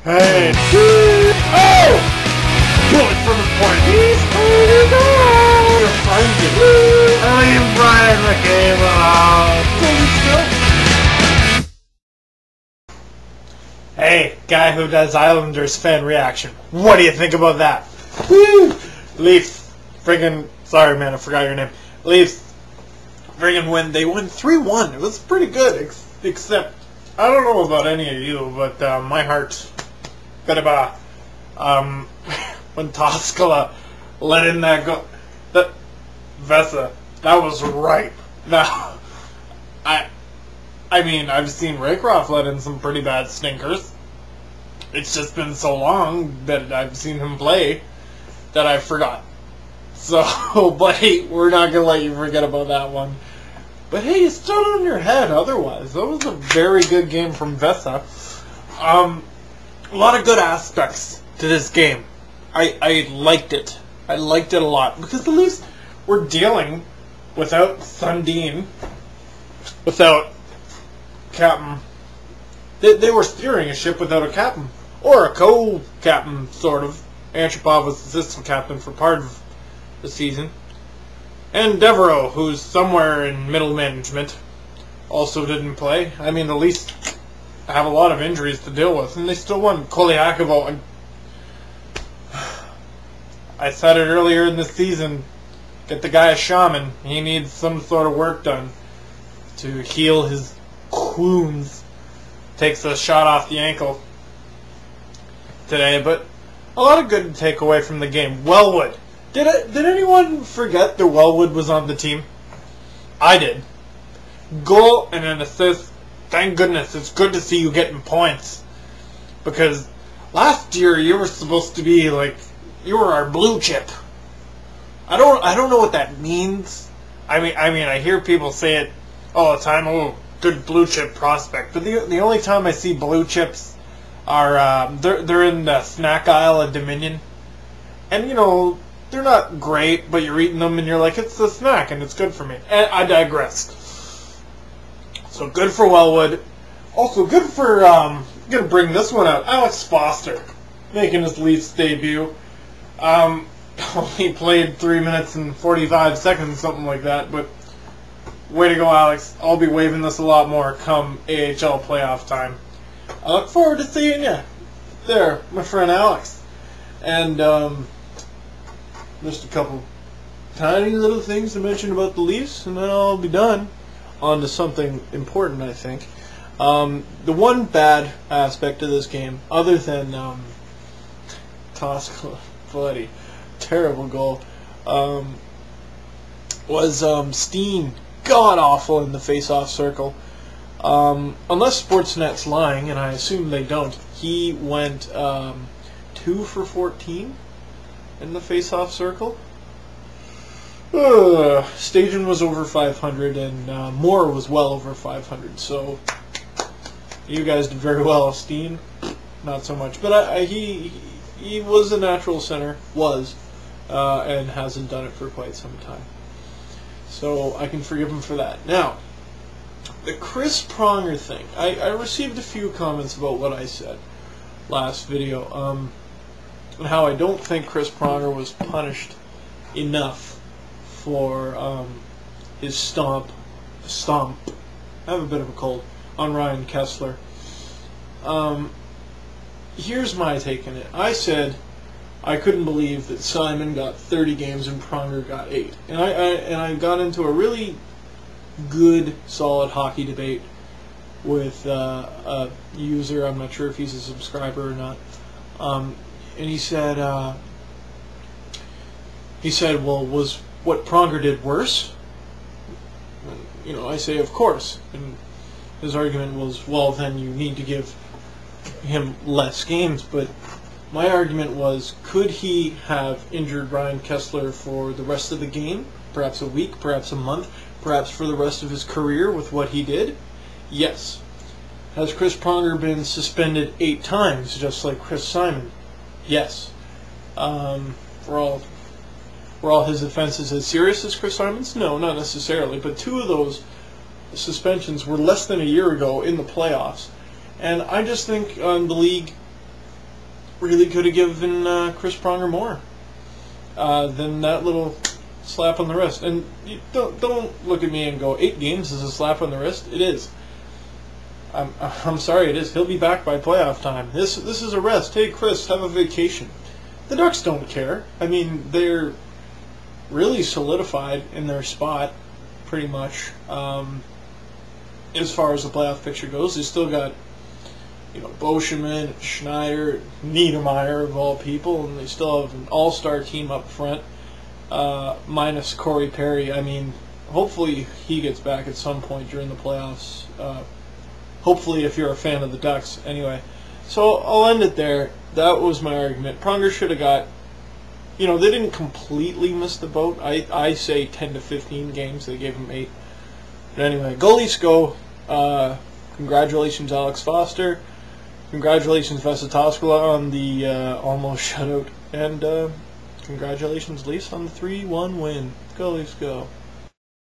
Hey! Oh! Bullet from his point! He's holding on! You're finding it! Oh, you Brian McCabe! Hey, guy who does Islanders fan reaction. What do you think about that? Woo! Leafs friggin' sorry man, I forgot your name. Leafs friggin' win. They won 3-1. It was pretty good, except I don't know about any of you, but my heart bit of when Toskala let in that go, that Vesa, that was right. Now, I mean, I've seen Raycroft let in some pretty bad stinkers. It's just been so long that I've seen him play that I forgot. So, but hey, we're not gonna let you forget about that one. But hey, it's still on your head otherwise. That was a very good game from Vesa. A lot of good aspects to this game. I liked it. I liked it a lot. Because the Leafs were dealing without Sundin, without captain. They were steering a ship without a captain. Or a co-captain, sort of. Antropov was assistant captain for part of the season. And Devereaux, who's somewhere in middle management, also didn't play. I mean, the Leafs have a lot of injuries to deal with, and they still won. Kolyakovo, I said it earlier in the season, get the guy a shaman. He needs some sort of work done to heal his wounds. Takes a shot off the ankle today, but a lot of good to take away from the game. Wellwood. Did anyone forget that Wellwood was on the team? I did. Goal and an assist. Thank goodness. It's good to see you getting points. Because last year you were supposed to be like, you were our blue chip. I don't know what that means. I mean I hear people say it all the time. Oh, good blue chip prospect. But the only time I see blue chips are they're in the snack aisle at Dominion, and you know they're not great, but you're eating them and you're like, it's a snack and it's good for me. And I digress. So good for Wellwood. Also good for I'm gonna bring this one out. Alex Foster making his Leafs debut. Only played 3 minutes and 45 seconds, something like that. But way to go, Alex. I'll be waving this a lot more come AHL playoff time. I look forward to seeing you there, my friend Alex. And just a couple tiny little things to mention about the Leafs, and then I'll be done. On to something important, I think. The one bad aspect of this game, other than Toskala, bloody terrible goal, was Steen god-awful in the face-off circle. Unless Sportsnet's lying, and I assume they don't, he went 2 for 14 in the face-off circle. Stajan was over 500, and Moore was well over 500, so you guys did very well. Steen, not so much. But he was a natural center, and hasn't done it for quite some time. So I can forgive him for that. Now, the Chris Pronger thing. I received a few comments about what I said last video, and how I don't think Chris Pronger was punished enough for his stomp, I have a bit of a cold, on Ryan Kesler. Here's my take on it. I said I couldn't believe that Simon got 30 games and Pronger got 8. And I got into a really good, solid hockey debate with a user. I'm not sure if he's a subscriber or not. And he said, well, was what Pronger did worse? And, you know, I say, of course. And his argument was, well, then you need to give him less games. But my argument was, could he have injured Ryan Kesler for the rest of the game? Perhaps a week, perhaps a month, perhaps for the rest of his career with what he did? Yes. Has Chris Pronger been suspended 8 times, just like Chris Simon? Yes. Were all his offenses as serious as Chris Simon's? No, not necessarily. But 2 of those suspensions were less than a year ago in the playoffs. And I just think the league really could have given Chris Pronger more than that little slap on the wrist. And you don't look at me and go, 8 games is a slap on the wrist. It is. I'm sorry, it is. He'll be back by playoff time. This is a rest. Hey, Chris, have a vacation. The Ducks don't care. I mean, they're really solidified in their spot, pretty much. As far as the playoff picture goes, they still got, Boschman, Schneider, Niedermeyer of all people, and they still have an all-star team up front, minus Corey Perry. I mean, hopefully he gets back at some point during the playoffs. Hopefully, if you're a fan of the Ducks. Anyway, so I'll end it there. That was my argument. Pronger should have got, they didn't completely miss the boat. I say 10 to 15 games. They gave him 8. But anyway, go Leafs go. Congratulations, Alex Foster. Congratulations, Vesa on the almost shutout. And congratulations, Leafs, on the 3-1 win. Go Leafs go.